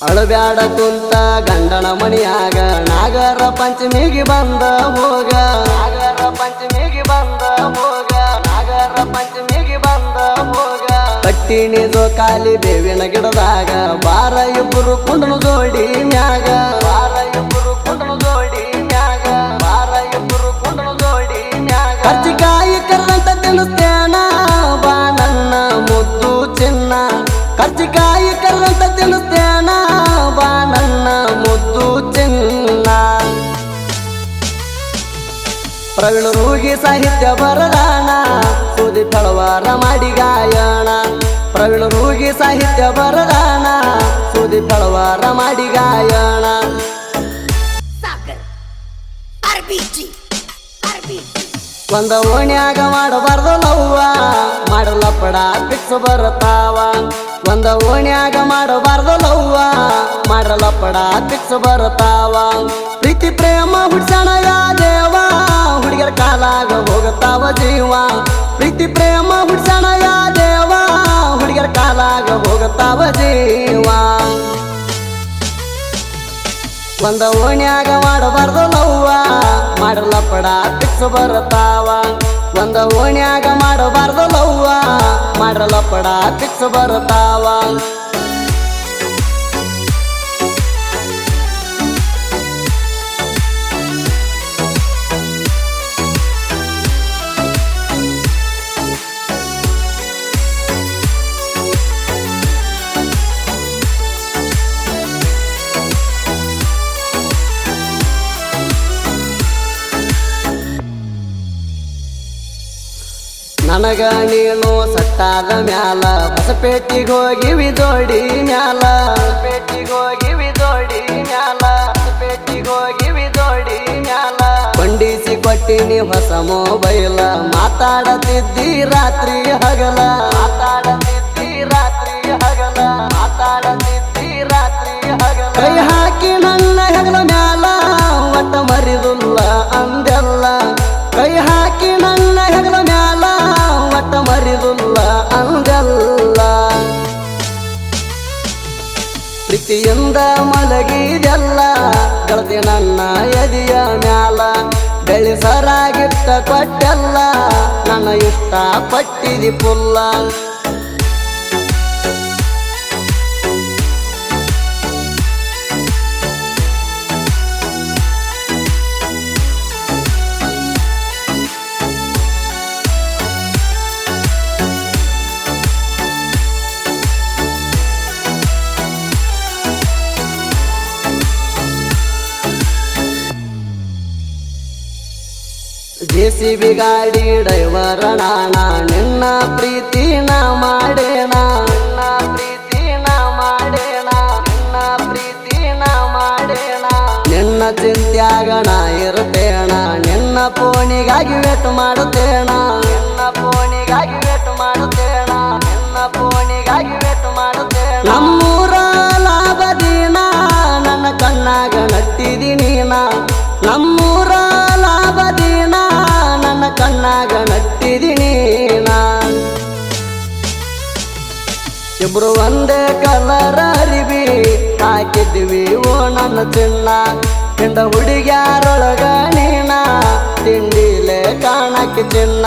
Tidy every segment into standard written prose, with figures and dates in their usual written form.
ಅಳಬ್ಯಾಡ ಕುಂತ ಗಂಡನ ಮಣಿಯಾಗ ನಾಗರ ಪಂಚಮಿಗೆ ಬಂದ ಹೋಗ ನಾಗರ ಪಂಚಮಿಗೆ ಬಂದ ಹೋಗ ನಾಗರ ಪಂಚಮಿಗೆ ಬಂದ ಹೋಗ ಕಟ್ಟಿಣಿದು ಕಾಲಿ ಬೇವಿನ ಗಿಡದಾಗ ಬಾರ ಇಬ್ಬರು ಕುಂಡನು ಜೋಡಿ ಮ್ಯಾಗ ಬಾರ ಇಬ್ಬರು ಕುಂಡನು ಜೋಡಿ ಮ್ಯಾಗ ಬಾರ ಇಬ್ಬರು ಕುಂಡನು ಜೋಡಿ ಮ್ಯಾಗ ಕರ್ಚಿಕಾಯಿ ಕರ್ರಂತ ತಿನ್ನಿಸ್ತೇನ ಬಾ ನನ್ನ ಮುದ್ದು ಚಿನ್ನ ಕರ್ಚಿಕಾಯಿ ಕರ್ರಂತ ತಿನ್ನಿಸ್ತೇನ ಬಾ ನನ್ನ ಮುದ್ದು ಚಿನ್ನ ಪ್ರವೀಣ ರೂಗಿ ಸಾಹಿತ್ಯ ಬರದಾನ ಸುದಿ ತಳವಾರ ಮಾಡಿ ಗಾಯಣ ಪ್ರವೀಣ ರೂಗಿ ಸಾಹಿತ್ಯ ಬರದಾನ ಸುದಿ ತಳವಾರ ಮಾಡಿ ಗಾಯಣ ಒಂದ ಓಣ್ಯಾಗ ಮಾಡಬಾರ್ದು ಲವ್ವ ಮಾಡಲಪ್ಪಡ ಪಿಕ್ಸ್ ಬರತಾವ ಒಂದ ಓಣ್ಯಾಗ ಮಾಡಬಾರ್ದು ಲವ್ವ ಮಾಡಲಪ್ಪಡ ಪಿಕ್ಸ್ ಬರತಾವ ಪ್ರೀತಿ ಪ್ರೇಮ ಹುಡ್ಸಣ ದೇವ ಹುಡುಗರ ಕಾಲಾಗ ಹೋಗತಾವ ಜೀವ ಪ್ರೀತಿ ಪ್ರೇಮ ಹುಡ್ಸಣ ದೇವ ಹುಡುಗರ ಕಾಲಾಗ ಹೋಗತಾವ ಜೀವ ಒಂದ ಓಣ್ಯಾಗ ಮಾಡಬಾರ್ದು ಲವ್ವ ಮಾಡಲಪ್ಪಡ ಪಿಕ್ಸ್ ಬರತಾವ ಒಂದ ಓಣ್ಯಾಗ ಮಾಡಬಾರ್ದು ಲವ್ವ ಮಾಡಲಪ್ಪಡ ಪಿಕ್ಸ್ ಬರತಾವ ನನಗ ನೀನು ಸಟ್ಟಾದ ಮ್ಯಾಲ ಹೊಸಪೇಟಿಗೆ ಹೋಗಿವಿ ಜೋಡಿ ಮ್ಯಾಲ ಹೊಸಪೇಟಿಗೆ ಹೋಗಿವಿ ಜೋಡಿ ಮ್ಯಾಲ ಹೊಸಪೇಟಿಗೆ ಹೋಗಿವಿ ಜೋಡಿ ಮ್ಯಾಲ ಕೊಂಡಿಸಿ ಕೊಟ್ಟಿನಿ ಹೊಸ ಮೊಬೈಲ ಮಾತಾಡತಿದ್ದಿ ರಾತ್ರಿ ಹಗಲ ಮಾತಾಡತಿದ್ದಿ ರಾತ್ರಿ ಹಗಲ ಮಾತಾಡತಿದ್ದಿ ರಾತ್ರಿ ಹಗಲ ಕೈ ಹಾಕಿ ನನ್ನ ಹೆಗಲ ಮ್ಯಾಲ ಒಟ್ಟ ಮರಿದುಲ್ಲ ಅಂದೆಲ್ಲ ಕೈ ಹಾಕಿ ನನ್ನ ಹೆಗಲ ಮ್ಯಾಲ ಒಟ್ಟ ಮರಿದುಲ್ಲ ಅಂದೆಲ್ಲ ಪ್ರೀತಿಯಿಂದ ಮಲಗಿದೆಲ್ಲ ಗೆಳತಿ ನನ್ನ ಎದೆಯ ಮ್ಯಾಲ ಬೆಳೆಸರಾಗಿಟ್ಟ ಕೊಟ್ಟೆಲ್ಲ ನನ್ನ ಇಷ್ಟ ಪಟ್ಟಿದಿ ಪುಲ್ಲ ಜೆಸಿಬಿ ಗಾಡಿ ಡ್ರೈವರ ನಾನ ನಿನ್ನ ಪ್ರೀತಿನ ಮಾಡೇಣ ನಿನ್ನ ಪ್ರೀತಿನ ಮಾಡೇಣ ನಿನ್ನ ಪ್ರೀತಿನ ಮಾಡೇಣ ನಿನ್ನ ಚಿಂತ್ಯಾಗ ನಾ ಇರ್ತೇಣ ನಿನ್ನ ಫೋನಿಗಾಗಿ ವೇಟ್ ಮಾಡುತ್ತೇಣ ನಿನ್ನ ಫೋನಿಗಾಗಿ ವೇಟ್ ಮಾಡುತ್ತೇಣ ನಿನ್ನ ಫೋನಿಗಾಗಿ ವೇಟ್ ಮಾಡುತ್ತೇಣ ನಮ್ಮೂರ ಲಾಭದೀನ ನನ್ನ ಕಣ್ಣಾಗ ನಟ್ಟಿದೀನಿ ನಮ್ಮೂರ ಲಾಭದೀನ ನನ್ನ ಕಣ್ಣಾಗ ನಟ್ಟಿದೀನಿ ಇಬ್ರು ಒಂದೇ ಕಲರ್ ಅರಿವಿ ಹಾಕಿದ್ವಿ ಓ ನನ್ನ ಚಿನ್ನ ಹಿಂಡ ಹುಡುಗ್ಯಾರೊಳಗ ನೀನ ತಿಂಡಿಲೆ ಕಾಣಕ್ಕೆ ಚಿನ್ನ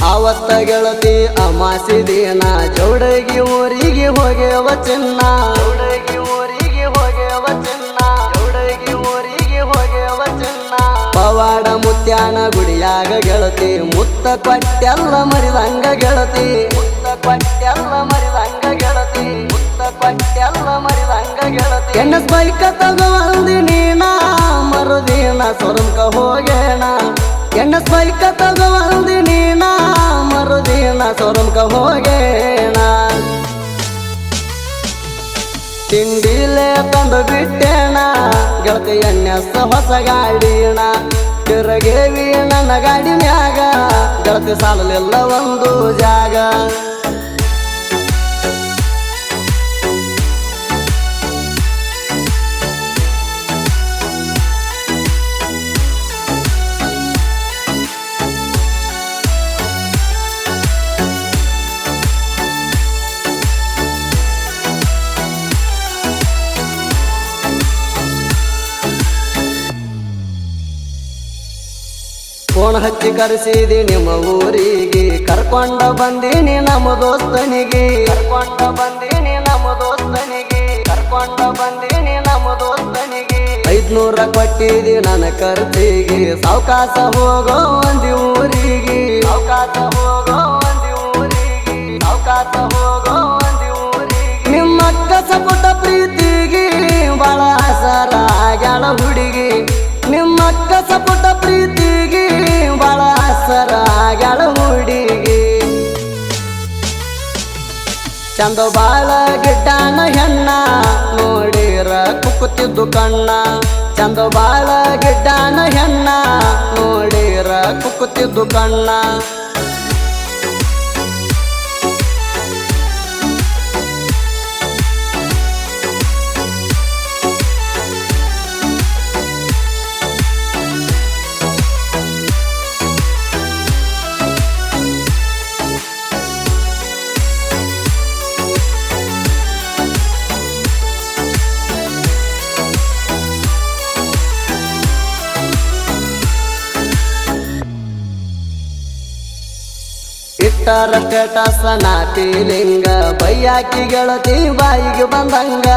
ಅವತ್ತ ಗೆಳತಿ ಅಮಾಸಿ ದಿನ ಚೌಡಗಿ ಊರಿಗೆ ಹೋಗ್ಯವ ಚಿನ್ನ ಚೌಡಗಿ ಊರಿಗೆ ಹೋಗ್ಯವ ಚಿನ್ನ ಚೌಡಗಿ ಊರಿಗೆ ಹೋಗ್ಯವ ಚಿನ್ನ ಪವಾಡ ಮುತ್ಯಾನ ಗುಡಿಯಾಗ ಗೆಳತಿ ಮುತ್ತ ಕೊಟ್ಟೆಲ್ಲ ಮರಿದಂಗ ಗೆಳತಿ ಮುತ್ತ ಕೊಟ್ಟೆಲ್ಲ ಮರಿದಂಗ ಗೆಳತಿ ಮುತ್ತ ಕೊಟ್ಟೆಲ್ಲ ಮರಿದಂಗ ಗೆಳತಿ ಎಣ್ಣಸ್ ಬೈಕ ತಗೊಂಡಿ ನೀನ ಮರುದಿನ ಸೊರಂಕ ಹೋಗೇಣ ಎಣ್ಣಸ್ ಬೈಕ ತಗೊಂಡಿ ನೀನ ಮರುದಿನ ಸೊರಂಕ ಹೋಗೇಣ ತಿಂಡಿಲೆ ತಂದು ಬಿಟ್ಟೇಣ ಗೆಳತಿ ಎಣ್ಣೆಸ ಹೊಸ ಗಾಡಿಣ ತಿರುಗೇವಿ ನನ್ನ ಗಾಡಿ ಮ್ಯಾಗ ಗೆಳತಿ ಸಾಲಲಿಲ್ಲ ಒಂದು ಜಾಗ ಫೋನ್ ಹಚ್ಚಿ ಕರೆಸಿದಿ ನಿಮ್ಮ ಊರಿಗೆ ಕರ್ಕೊಂಡ ಬಂದೀನಿ ನಮ್ಮ ದೋಸ್ತನಿಗೆ ಕರ್ಕೊಂಡ ಬಂದೀನಿ ನಮ್ಮ ದೋಸ್ತನಿಗೆ 500 ಕೊಟ್ಟಿದಿ ನನ್ನ ಖರ್ಚಿಗೆ ಸಾವ್ಕಾಸ ಹೋಗೋ ಒಂದಿ ಊರಿಗೆ ನಿಮ್ಮಕ್ಕ ಸಪುಟ ಪ್ರೀತಿಗೆ ಬಾಳ ಆಸರ ಆಗ್ಯಾಳ ಹುಡುಗಿ ನಿಮ್ಮಕ್ಕ ಸಪುಟ ಪ್ರೀತಿಗೆ ಬಾಳ ಆಸರ ಆಗ್ಯಾಳ ಹುಡುಗಿ ಚಂದ ಬಾಳ ಗಿಡ್ಡಾನ ಹೆಣ್ಣ ನೋಡಿರ ಕುಕ್ಕುತ್ತಿದ್ದು ಕಣ್ಣ ಚಂದ ಬಾಳ ಗಿಡ್ಡಾನ ಹೆಣ್ಣ ನೋಡಿರ ಕುಕ್ಕುತ್ತಿದ್ದು ಕಣ್ಣ ಇಟ್ಟರ ಸ್ಟೇಟಸ್ ನಾತಿಲಿಂಗ ಬಯ್ಯಾಕಿ ಗೆಳತಿ ಬಾಯಿಗೆ ಬಂದಂಗ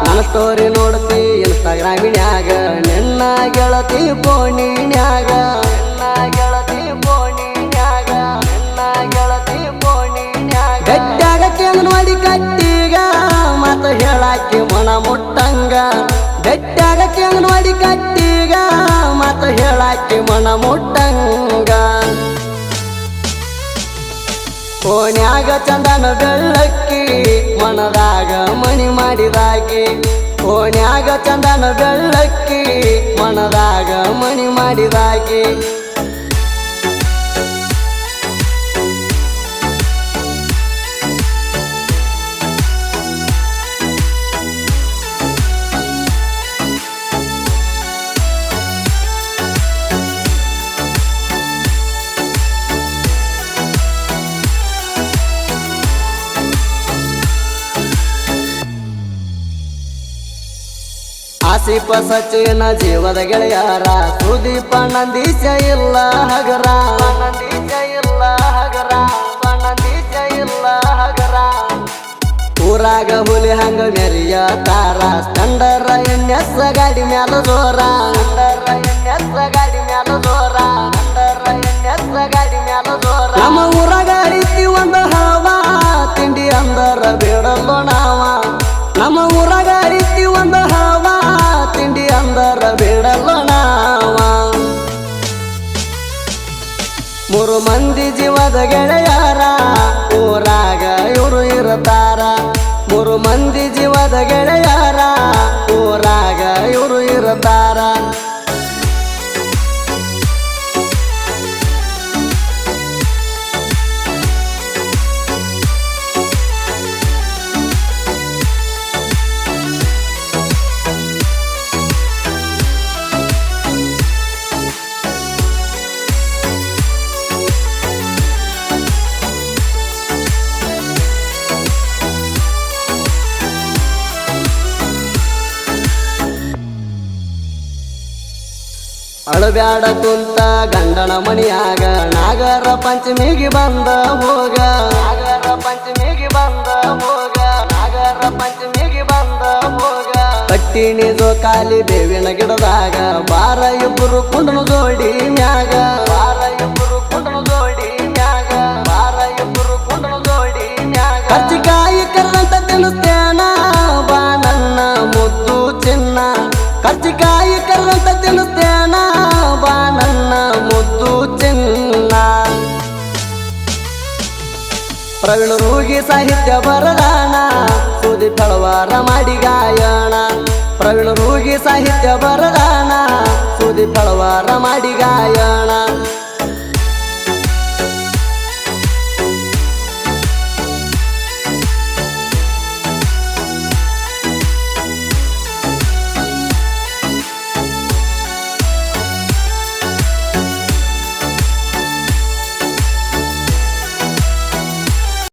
ನನ್ನ ಸ್ಟೋರಿ ನೋಡ್ತಿ ಇನ್ಸ್ಟಾಗ್ರಾಮಿನ್ಯಾಗ ನಿನ್ನ ಗೆಳತಿ ಫೋನಿನ್ಯಾಗ ಗಟ್ಟಾಗ ಕೇಂದ್ರವಾಡಿ ಕಟ್ಟಿಗ ಮತ ಹೇಳಾಕಿ ಮನ ಮುಟ್ಟಂಗ ಗಟ್ಟಾಗ ಕೇಂದ್ರವಾಡಿ ಕಟ್ಟಿಗ ಮತ ಹೇಳಾಕಿ ಮನ ಮುಟ್ಟಂಗ ಓನ್ಯಾಗ ಚಂದನ ಬೆಳ್ಳಕ್ಕಿ ಮನದಾಗ ಮಣಿ ಮಾಡಿದಾಕಿ ಓನ್ಯಾಗ ಚಂದನ ಬೆಳ್ಳಕ್ಕಿ ಮನದಾಗ ಮಣಿ ಮಾಡಿದಾಕಿ ಆಸಿಪ ಸಚಿನ ಜೀವದ ಗೆಳೆಯಾರ ಸುದೀಪ ನಂದೀಶ ಇಲ್ಲ ಹಗರ ಊರಾಗ ಹುಲಿ ಹಂಗ ಮೆರಿಯ ತಾರ ಸ್ಟಂಡರ ಎಣ್ಣೆಸ ಗಾಡಿ ಮ್ಯಾಲ ಜೋರ ನಮ್ಮ ಊರಾಗ ಐತಿ ಒಂದು ಹವಾ ತಿಂಡಿ ಅಂದರ ಬೇಡಲ್ಲೋ ನಾವ ನಮ್ಮ ಊರಾಗ ಐತಿ ಒಂದು ಹವಾ ತಿಂಡಿ ಅಂದರ ಬೇಡಲ್ಲೋ ನಾವ 3 ಮಂದಿ ಜೀವದ ಗೆಳೆಯಾರ ಊರಾಗ ಇವರು ಇರುತ್ತಾರ 3 ಮಂದಿ ಜೀವದ ಗೆಳೆಯಾರ ಊರಾಗ ಇವರು ಇರುತ್ತಾರ ಅಳಬ್ಯಾಡ ಕುಂತ ಗಂಡನ ಮನಿಯಾಗ ನಾಗರ ಪಂಚಮಿಗೆ ಬಂದ ಹೋಗ ಕಟ್ಟಿನಿ ಜೋಕಾಲಿ ಬೇವಿನ ಗಿಡದಾಗ ಬಾರ ಇಬ್ಬರು ಕುಂಡನು ಜೋಡಿ ಮ್ಯಾಗ ಕರ್ಚಿಕಾಯಿ ಕರ್ರಂತ ತಿನ್ನಿಸ್ತೇನ ಬಾ ನನ್ನ ಮುದ್ದು ಚಿನ್ನ ಕರ್ಚಿಕಾಯಿ ಕರ್ರಂತ ತಿನ್ನಿಸ್ತೇನ ಬಾ ನನ್ನ ಮುದ್ದು ಚಿನ್ನ ಪ್ರವೀಣ್ ರೂಗಿ ಸಾಹಿತ್ಯ ಬರದಾನ ಸುದಿ ಫಳವಾರ ಮಾಡಿ ಗಾಯಣ ಪ್ರವೀಣ್ ರೂಗಿ ಸಾಹಿತ್ಯ ಬರದಾನ ಸುದಿ ಫಳವಾರ ಮಾಡಿ ಗಾಯಣ